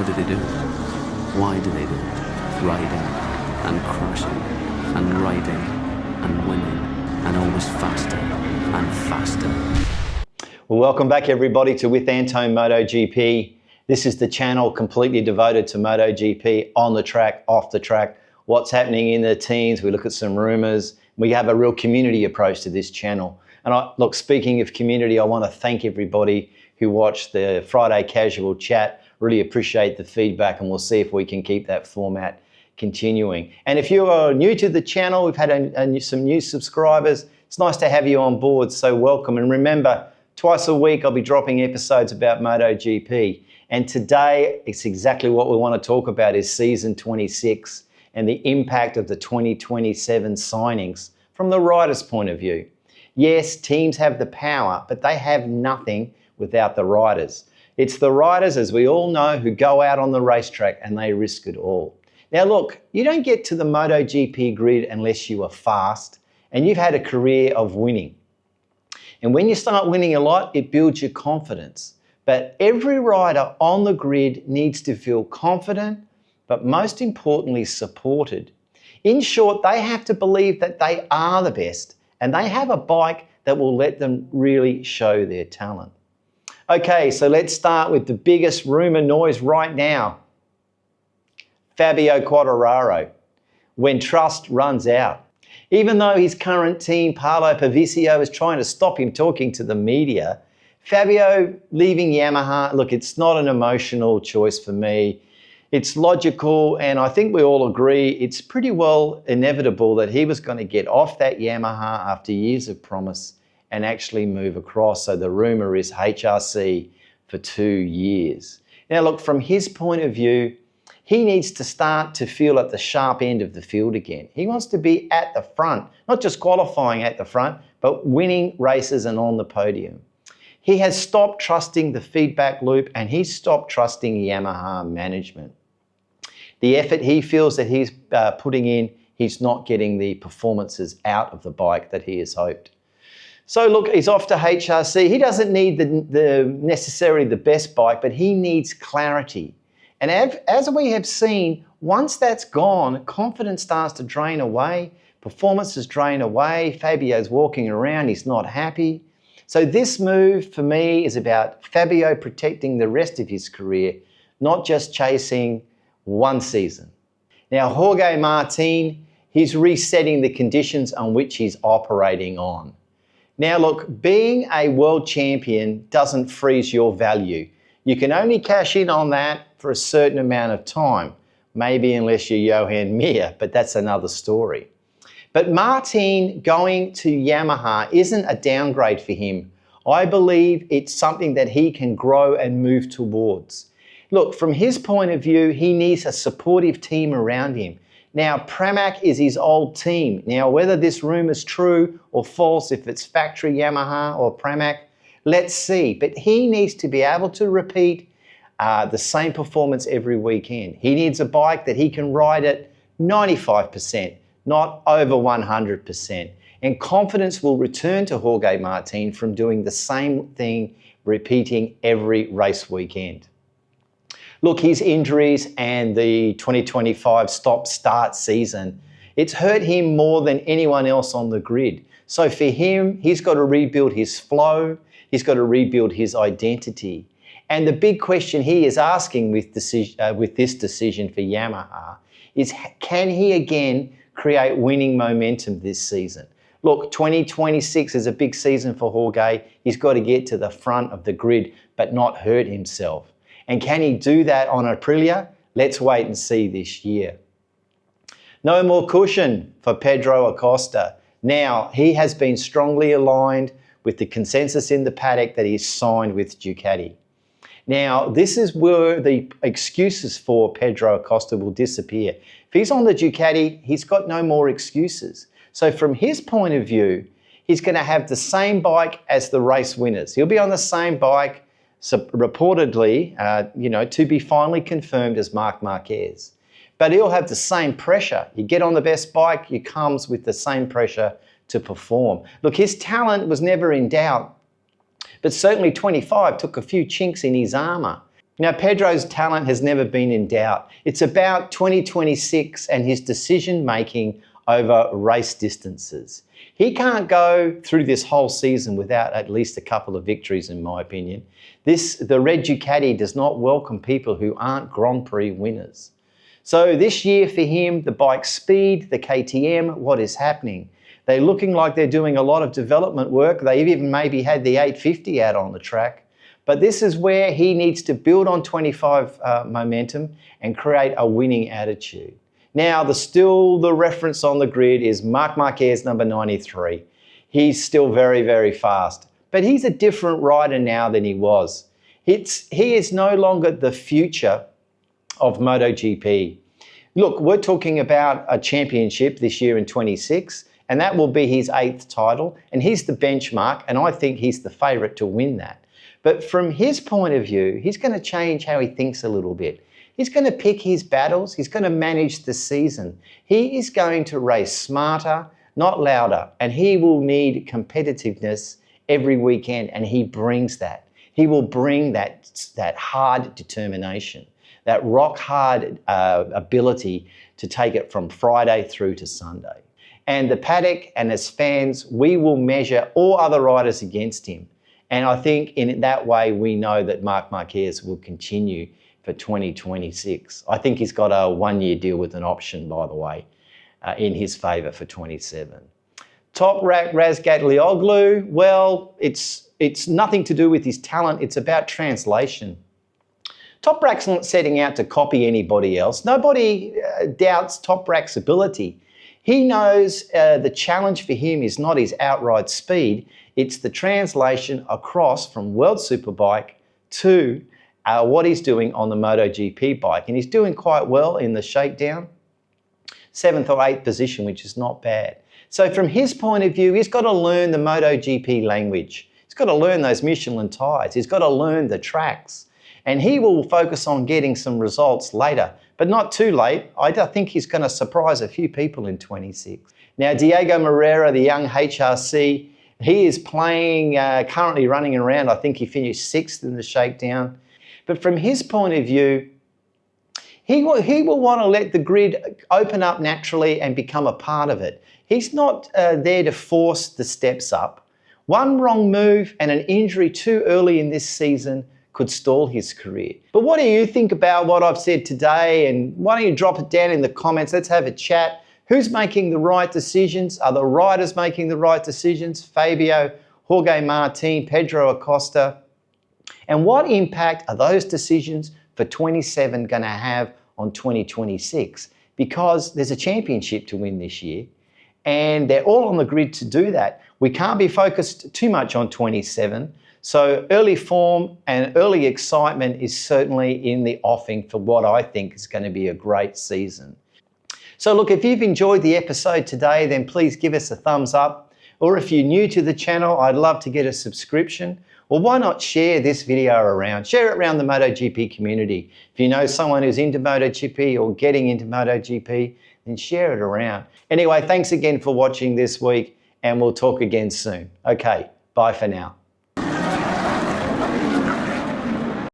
How did they do it? Why did they do it? Riding and crushing and riding and winning and always faster and faster. Well, welcome back everybody to With Anto MotoGP. This is the channel completely devoted to MotoGP, on the track, off the track, what's happening in the teams. We look at some rumours. We have a real community approach to this channel. And look, speaking of community, I want to thank everybody who watched the Friday Casual Chat. Really appreciate the feedback, and we'll see if we can keep that format continuing. And if you are new to the channel, we've had some new subscribers. It's nice to have you on board, so welcome. And remember, twice a week I'll be dropping episodes about MotoGP. And today, it's exactly what we want to talk about, is season 26 and the impact of the 2027 signings from the rider's point of view. Yes, teams have the power, but they have nothing without the riders. It's the riders, as we all know, who go out on the racetrack and they risk it all. Now look, you don't get to the MotoGP grid unless you are fast and you've had a career of winning. And when you start winning a lot, it builds your confidence. But every rider on the grid needs to feel confident, but most importantly, supported. In short, they have to believe that they are the best and they have a bike that will let them really show their talent. Okay, so let's start with the biggest rumor noise right now. Fabio Quartararo, when trust runs out. Even though his current team, Paolo Pavisio, is trying to stop him talking to the media, Fabio leaving Yamaha, look, it's not an emotional choice for me. It's logical, and I think we all agree it's pretty well inevitable that he was going to get off that Yamaha after years of promise and actually move across. So the rumor is HRC for 2 years. Now look, from his point of view, he needs to start to feel at the sharp end of the field again. He wants to be at the front, not just qualifying at the front, but winning races and on the podium. He has stopped trusting the feedback loop and he's stopped trusting Yamaha management. The effort he feels that he's putting in, he's not getting the performances out of the bike that he has hoped. So look, he's off to HRC. He doesn't need necessarily the best bike, but he needs clarity. And as we have seen, once that's gone, confidence starts to drain away, performances drain away, Fabio's walking around, he's not happy. So this move for me is about Fabio protecting the rest of his career, not just chasing one season. Now, Jorge Martín, he's resetting the conditions on which he's operating on. Now look, being a world champion doesn't freeze your value. You can only cash in on that for a certain amount of time, maybe unless you're Johan Mir, but that's another story. But Martín going to Yamaha isn't a downgrade for him. I believe it's something that he can grow and move towards. Look, from his point of view, he needs a supportive team around him. Now, Pramac is his old team. Now, whether this rumor is true or false, if it's factory Yamaha or Pramac, let's see. But he needs to be able to repeat the same performance every weekend. He needs a bike that he can ride at 95%, not over 100%. And confidence will return to Jorge Martín from doing the same thing, repeating every race weekend. Look, his injuries and the 2025 stop-start season, it's hurt him more than anyone else on the grid. So for him, he's got to rebuild his flow, he's got to rebuild his identity. And the big question he is asking with this decision for Yamaha is, can he again create winning momentum this season? Look, 2026 is a big season for Jorge. He's got to get to the front of the grid, but not hurt himself. And can he do that on Aprilia? Let's wait and see this year. No more cushion for Pedro Acosta. Now, he has been strongly aligned with the consensus in the paddock that he's signed with Ducati. Now, this is where the excuses for Pedro Acosta will disappear. If he's on the Ducati, he's got no more excuses. So from his point of view, he's going to have the same bike as the race winners. He'll be on the same bike, so reportedly, to be finally confirmed as Marc Márquez. But he'll have the same pressure. You get on the best bike, he comes with the same pressure to perform. Look, his talent was never in doubt, but certainly 25 took a few chinks in his armour. Now, Pedro's talent has never been in doubt. It's about 2026 and his decision-making over race distances. He can't go through this whole season without at least a couple of victories, in my opinion. The red Ducati does not welcome people who aren't Grand Prix winners. So this year for him, the bike speed, the KTM, what is happening? They're looking like they're doing a lot of development work. They've even maybe had the 850 out on the track. But this is where he needs to build on 25 momentum and create a winning attitude. Now, the reference on the grid is Marc Márquez, number 93. He's still very, very fast. But he's a different rider now than he was. He is no longer the future of MotoGP. Look, we're talking about a championship this year in 26, and that will be his 8th title, and he's the benchmark, and I think he's the favourite to win that. But from his point of view, he's going to change how he thinks a little bit. He's going to pick his battles. He's going to manage the season. He is going to race smarter, not louder, and he will need competitiveness every weekend, and he brings that. He will bring that hard determination, that rock-hard ability to take it from Friday through to Sunday. And the paddock and as fans, we will measure all other riders against him. And I think in that way, we know that Marc Márquez will continue for 2026. I think he's got a 1-year deal with an option, by the way, in his favour for 27. TOPRAK Razgatlıoğlu, well, it's nothing to do with his talent. It's about translation. TOPRAK's not setting out to copy anybody else. Nobody doubts TOPRAK's ability. He knows the challenge for him is not his outright speed, it's the translation across from World Superbike to what he's doing on the MotoGP bike. And he's doing quite well in the shakedown, 7th or 8th position, which is not bad. So from his point of view, he's got to learn the MotoGP language. He's got to learn those Michelin tyres. He's got to learn the tracks. And he will focus on getting some results later, but not too late. I think he's going to surprise a few people in 26. Now, Diogo MOREIRA, the young HRC, he is playing, currently running around. I think he finished 6th in the shakedown. But from his point of view, he will want to let the grid open up naturally and become a part of it. He's not there to force the steps up. One wrong move and an injury too early in this season could stall his career. But what do you think about what I've said today? And why don't you drop it down in the comments? Let's have a chat. Who's making the right decisions? Are the riders making the right decisions? Fabio, Jorge Martín, Pedro Acosta. And what impact are those decisions for 27 going to have on 2026? Because there's a championship to win this year, and they're all on the grid to do that. We can't be focused too much on 27. So early form and early excitement is certainly in the offing for what I think is going to be a great season. So look, if you've enjoyed the episode today, then please give us a thumbs up. Or if you're new to the channel, I'd love to get a subscription. Or why not share this video around? Share it around the MotoGP community. If you know someone who's into MotoGP or getting into MotoGP, then share it around. Anyway, thanks again for watching this week, and we'll talk again soon. Okay, bye for now.